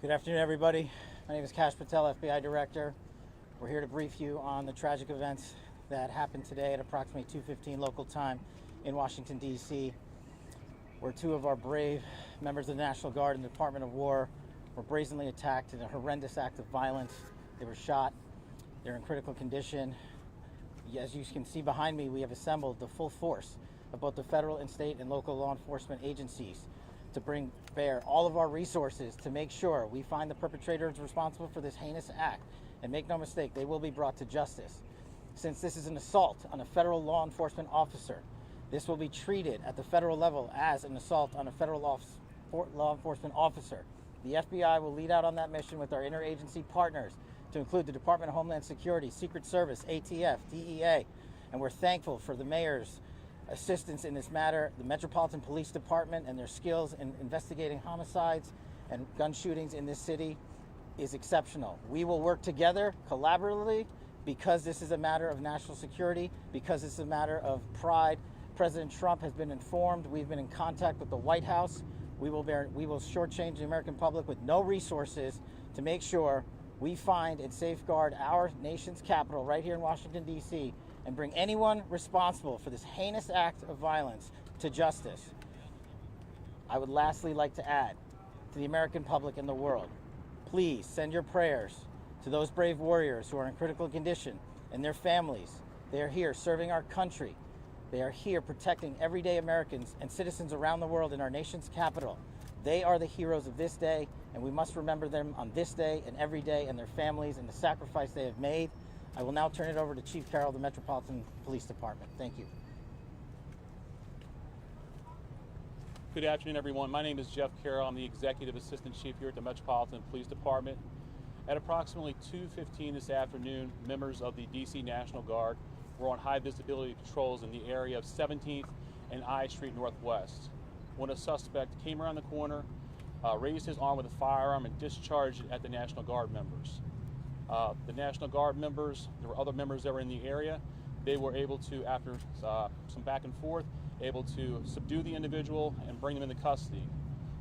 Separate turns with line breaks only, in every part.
Good afternoon, everybody. My name is Kash Patel, FBI Director. We're here to brief you on the tragic events that happened today at approximately 2:15 local time in Washington, D.C., where two of our brave members of the National Guard and the Department of War were brazenly attacked in a horrendous act of violence. They were shot. They're in critical condition. As you can see behind me, we have assembled the full force of both the federal and state and local law enforcement agencies to bring bear all of our resources to make sure we find the perpetrators responsible for this heinous act. And make no mistake, they will be brought to justice. Since this is an assault on a federal law enforcement officer, this will be treated at the federal level as an assault on a federal law enforcement officer. The FBI will lead out on that mission with our interagency partners, to include the Department of Homeland Security, Secret Service, ATF, DEA, and we're thankful for the mayor's assistance in this matter, the Metropolitan Police Department and their skills in investigating homicides and gun shootings in this city is exceptional. We will work together collaboratively because this is a matter of national security, because it's a matter of pride. President Trump has been informed. We've been in contact with the White House. We will shortchange the American public with no resources to make sure we find and safeguard our nation's capital right here in Washington, D.C., and bring anyone responsible for this heinous act of violence to justice. I would lastly like to add to the American public and the world, please send your prayers to those brave warriors who are in critical condition and their families. They are here serving our country. They are here protecting everyday Americans and citizens around the world in our nation's capital. They are the heroes of this day, and we must remember them on this day and every day, and their families and the sacrifice they have made. I will now turn it over to Chief Carroll of the Metropolitan Police Department. Thank you.
Good afternoon, everyone. My name is Jeff Carroll. I'm the Executive Assistant Chief here at the Metropolitan Police Department. At approximately 2:15 this afternoon, members of the D.C. National Guard were on high visibility patrols in the area of 17th and I Street Northwest when a suspect came around the corner, raised his arm with a firearm, and discharged it at the National Guard members. The National Guard members, there were other members that were in the area. They were able to, after some back and forth, able to subdue the individual and bring them into custody.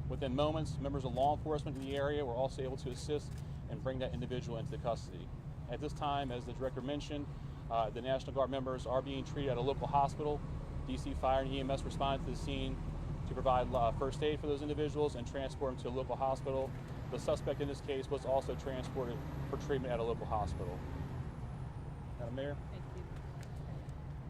Within moments, members of law enforcement in the area were also able to assist and bring that individual into custody. At this time, as the director mentioned, the National Guard members are being treated at a local hospital. DC Fire and EMS responded to the scene to provide first aid for those individuals and transport them to a local hospital. The suspect in this case was also transported for treatment at a local hospital. Madam Mayor?
Thank you.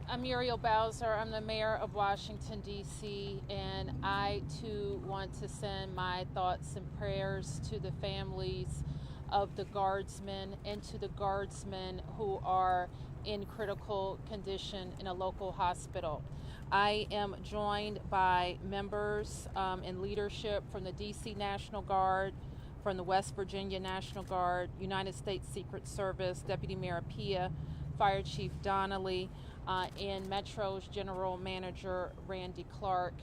I'm Muriel Bowser. I'm the mayor of Washington, D.C., and I too want to send my thoughts and prayers to the families of the guardsmen and to the guardsmen who are in critical condition in a local hospital. I am joined by members and leadership from the D.C. National Guard, from the West Virginia National Guard, United States Secret Service, Deputy Mayor Pia, Fire Chief Donnelly, and Metro's General Manager Randy Clark.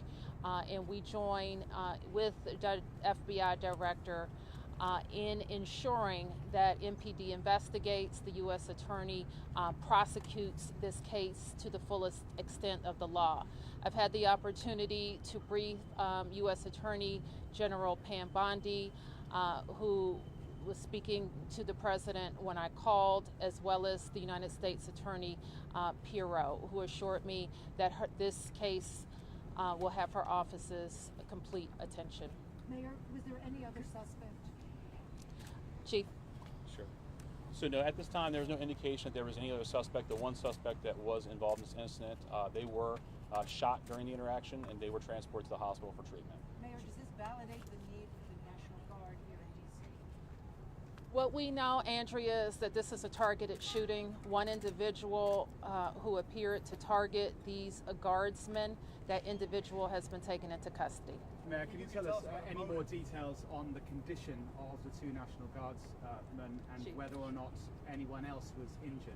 And we join with the FBI Director in ensuring that MPD investigates, the U.S. Attorney prosecutes this case to the fullest extent of the law. I've had the opportunity to brief U.S. Attorney General Pam Bondi, who was speaking to the president when I called, as well as the United States Attorney Pirro, who assured me that this case will have her office's complete attention.
Mayor, was there any other suspect?
Chief.
Sure. So no, at this time there was no indication that there was any other suspect. The one suspect that was involved in this incident, they were shot during the interaction and they were transported to the hospital for treatment.
Mayor, does this validate the need for the National Guard here in D.C.?
What we know, Andrea, is that this is a targeted shooting. One individual who appeared to target these guardsmen, that individual has been taken into custody.
Mayor, can you tell us any more details on the condition of the two National Guardsmen and whether or not anyone else was injured?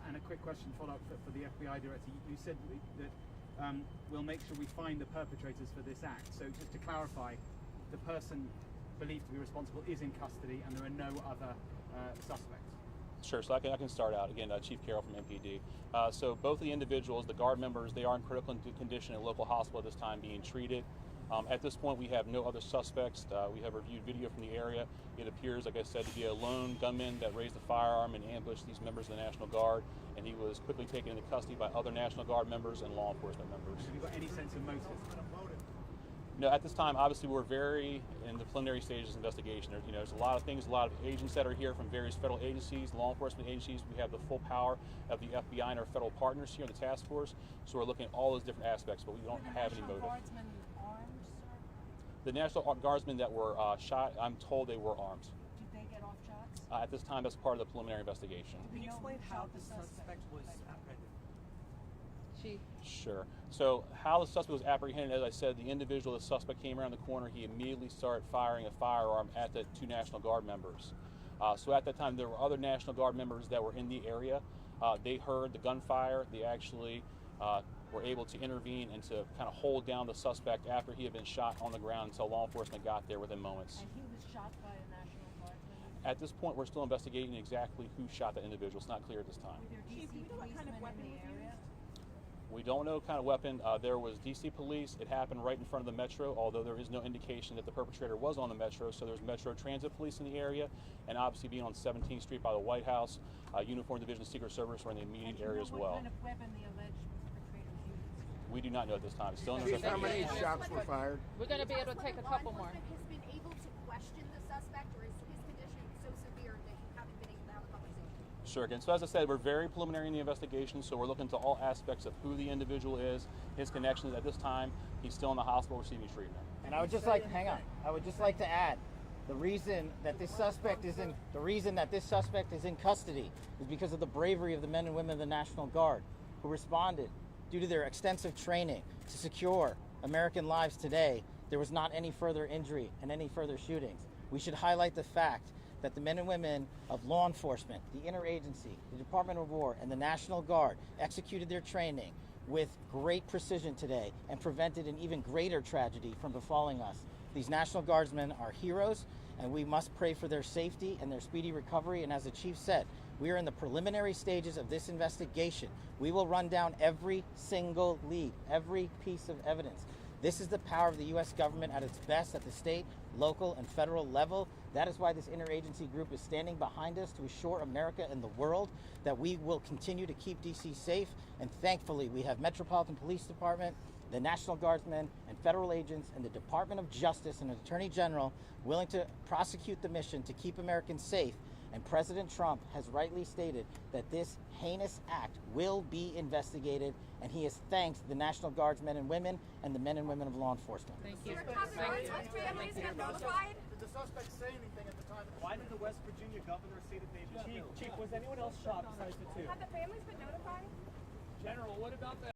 And a quick question follow-up for the FBI Director. You said that we'll make sure we find the perpetrators for this act. So just to clarify, the person believed to be responsible is in custody and there are no other suspects?
Sure, so I can start out. Again, Chief Carroll from MPD. So both of the individuals, the guard members, they are in critical condition at a local hospital at this time being treated. At this point, we have no other suspects. We have reviewed video from the area. It appears, like I said, to be a lone gunman that raised a firearm and ambushed these members of the National Guard, and he was quickly taken into custody by other National Guard members and law enforcement members.
Have you got any sense of motive?
No, at this time, obviously, we're very in the preliminary stages of investigation. There's a lot of things, a lot of agents that are here from various federal agencies, law enforcement agencies. We have the full power of the FBI and our federal partners here in the task force. So we're looking at all those different aspects, but we don't have any motive.
Guardsmen armed, sir?
The National Guardsmen that were shot, I'm told they were armed.
Did they get off shots?
At this time, that's part of the preliminary investigation.
Do we
Can you
know
explain
who
how
shot
the suspect was apprehended?
Sure. So how the suspect was apprehended, as I said, the individual, the suspect came around the corner. He immediately started firing a firearm at the two National Guard members. So at that time, there were other National Guard members that were in the area. They heard the gunfire. They actually were able to intervene and to kind of hold down the suspect after he had been shot on the ground until law enforcement got there within moments.
And he was shot by a National Guardsman?
At this point, we're still investigating exactly who shot that individual. It's not clear at this time.
Were there DC policemen in the area?
We don't know what kind of weapon. There was DC police. It happened right in front of the Metro, although there is no indication that the perpetrator was on the Metro. So there's Metro Transit Police in the area, and obviously being on 17th Street by the White House, Uniform Division of Secret Service were in the immediate area as well.
What kind of weapon the alleged perpetrator used?
We do not know at this time. It's still in
Chief, how
investigation.
many shots were fired?
We're going to be able to take a couple more.
Has been able to question the suspect, or is his condition so severe that you haven't been able to have a conversation?
Sure. Again, so as I said, we're very preliminary in the investigation, so we're looking to all aspects of who the individual is, his connections. At this time, he's still in the hospital receiving treatment.
And I would just like, hang on, I would just like to add, the reason that this suspect is in custody is because of the bravery of the men and women of the National Guard who responded due to their extensive training to secure American lives today. There was not any further injury and any further shootings. We should highlight the fact that the men and women of law enforcement, the interagency, the Department of War, and the National Guard executed their training with great precision today and prevented an even greater tragedy from befalling us. These National Guardsmen are heroes, and we must pray for their safety and their speedy recovery. And as the chief said, we are in the preliminary stages of this investigation. We will run down every single lead, every piece of evidence. This is the power of the U.S. government at its best at the state, local, and federal level. That is why this interagency group is standing behind us to assure America and the world that we will continue to keep D.C. safe. And thankfully, we have Metropolitan Police Department, the National Guardsmen, and federal agents, and the Department of Justice and an Attorney General willing to prosecute the mission to keep Americans safe. And President Trump has rightly stated that this heinous act will be investigated, and he has thanked the National Guardsmen and women and the men and women of law enforcement.
Thank you.
What families got notified?
Did the suspect say anything at the time?
Why did the West Virginia governor say that they Chief, was anyone else shot besides the two?
Have the families been notified?
General, what about that?